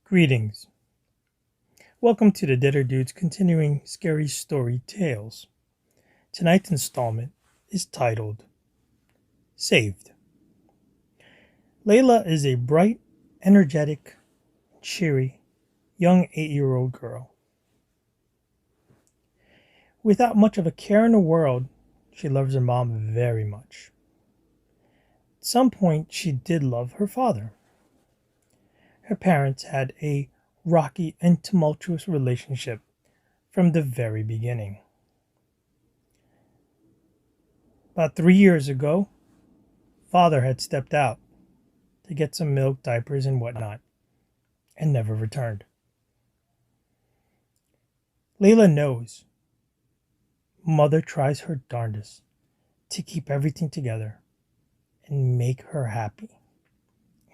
Greetings. Welcome to the Deader Dudes continuing scary story tales. Tonight's installment is titled Saved. Lyla is a bright, energetic, cheery, young 8-year-old girl. Without much of a care in the world, she loves her mom very much. At some point, she did love her father. Her parents had a rocky and tumultuous relationship from the very beginning. About 3 years ago, father had stepped out to get some milk, diapers, and whatnot, and never returned. Lyla knows mother tries her darndest to keep everything together and make her happy.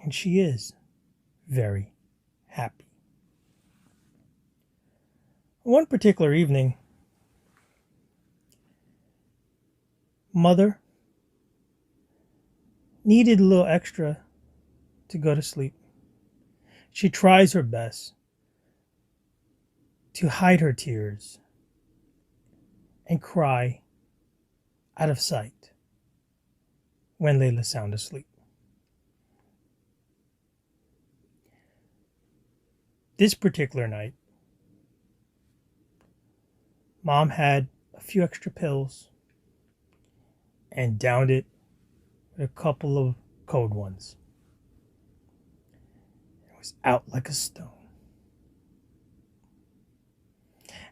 And she is very happy. One particular evening, mother needed a little extra to go to sleep. She tries her best to hide her tears and cry out of sight when Lyla's sound asleep. This particular night, mom had a few extra pills and downed it with a couple of cold ones. It was out like a stone.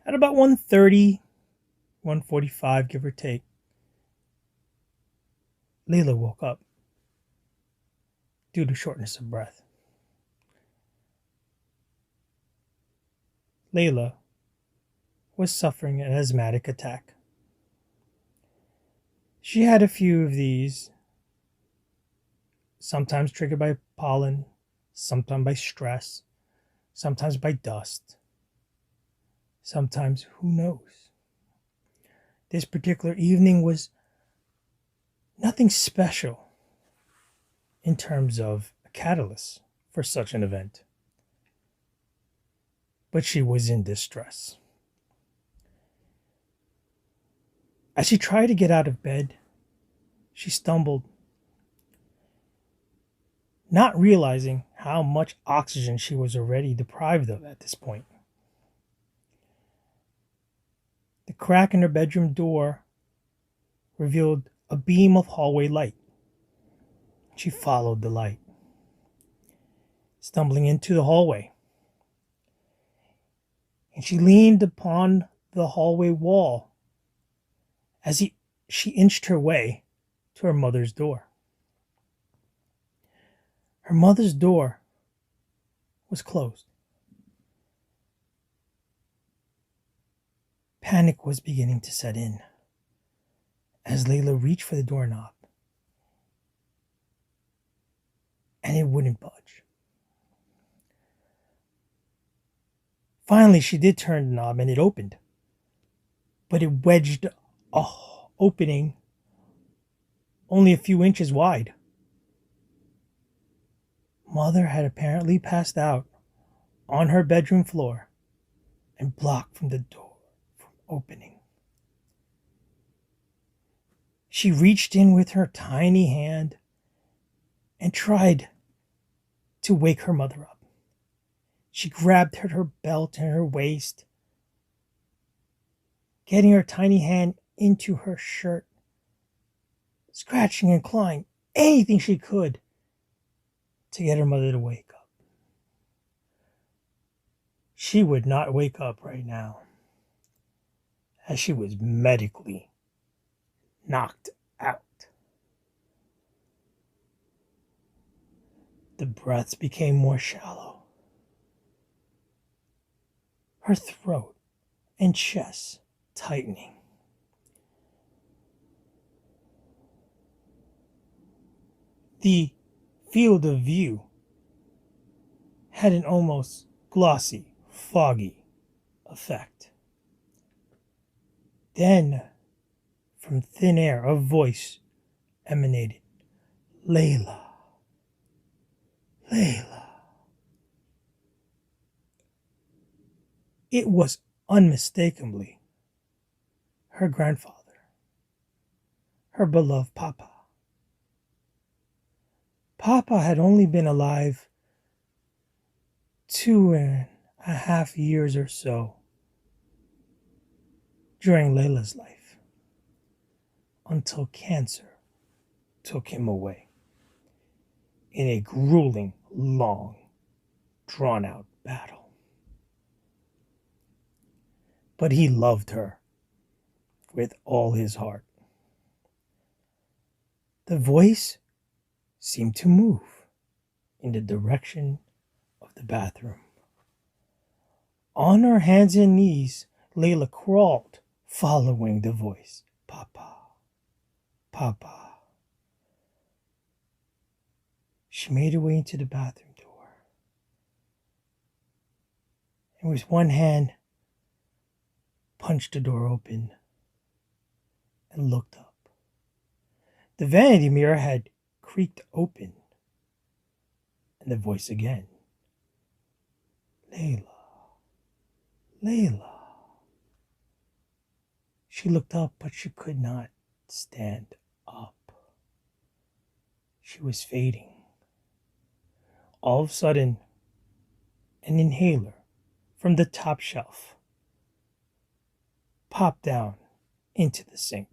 At about 1:30, 1:45, give or take, Lyla woke up due to shortness of breath. Lyla was suffering an asthmatic attack. She had a few of these, sometimes triggered by pollen, sometimes by stress, sometimes by dust, sometimes who knows. This particular evening was nothing special in terms of a catalyst for such an event. But she was in distress. As she tried to get out of bed, she stumbled, not realizing how much oxygen she was already deprived of at this point. The crack in her bedroom door revealed a beam of hallway light. She followed the light, stumbling into the hallway. And she leaned upon the hallway wall as she inched her way to her mother's door. Her mother's door was closed. Panic was beginning to set in as Lyla reached for the doorknob, and it wouldn't budge. Finally, she did turn the knob and it opened, but it wedged a opening only a few inches wide. Mother had apparently passed out on her bedroom floor and blocked from the door from opening. She reached in with her tiny hand and tried to wake her mother up. She grabbed at her belt and her waist, getting her tiny hand into her shirt, scratching and clawing anything she could to get her mother to wake up. She would not wake up right now, as she was medically knocked out. The breaths became more shallow. Her throat and chest tightening. The field of view had an almost glossy, foggy effect. Then, from thin air, a voice emanated. Lyla. Lyla. It was unmistakably her grandfather, her beloved Papa. Papa had only been alive 2.5 years or so during Layla's life, until cancer took him away in a grueling, long, drawn-out battle. But he loved her with all his heart. The voice seemed to move in the direction of the bathroom. On her hands and knees, Layla crawled, following the voice. Papa, Papa. She made her way into the bathroom door, and with one hand punched the door open and looked up. The vanity mirror had creaked open, and the voice again. Layla, Layla. She looked up, but she could not stand up. She was fading. All of a sudden, an inhaler from the top shelf popped down into the sink.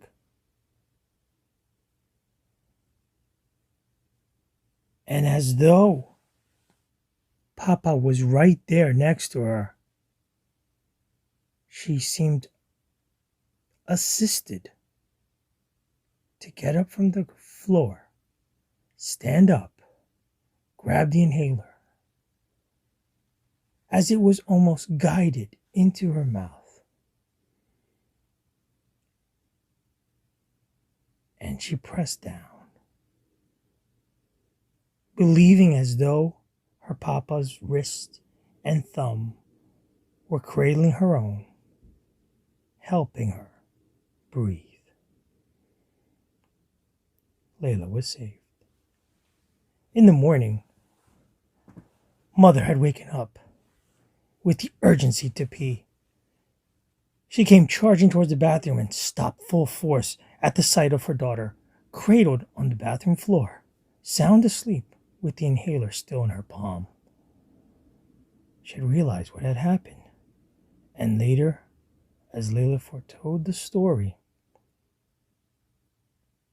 And as though Papa was right there next to her, she seemed assisted to get up from the floor, stand up, grab the inhaler, as it was almost guided into her mouth. And she pressed down, believing as though her Papa's wrist and thumb were cradling her own, helping her breathe. Layla was saved. In the morning, Mother had waken up with the urgency to pee. She came charging towards the bathroom and stopped full force at the sight of her daughter, cradled on the bathroom floor, sound asleep with the inhaler still in her palm. She had realized what had happened, and later, as Layla foretold the story,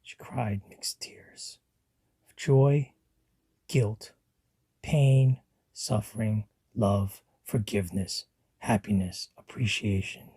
she cried mixed tears of joy, guilt, pain, suffering, love, forgiveness, happiness, appreciation.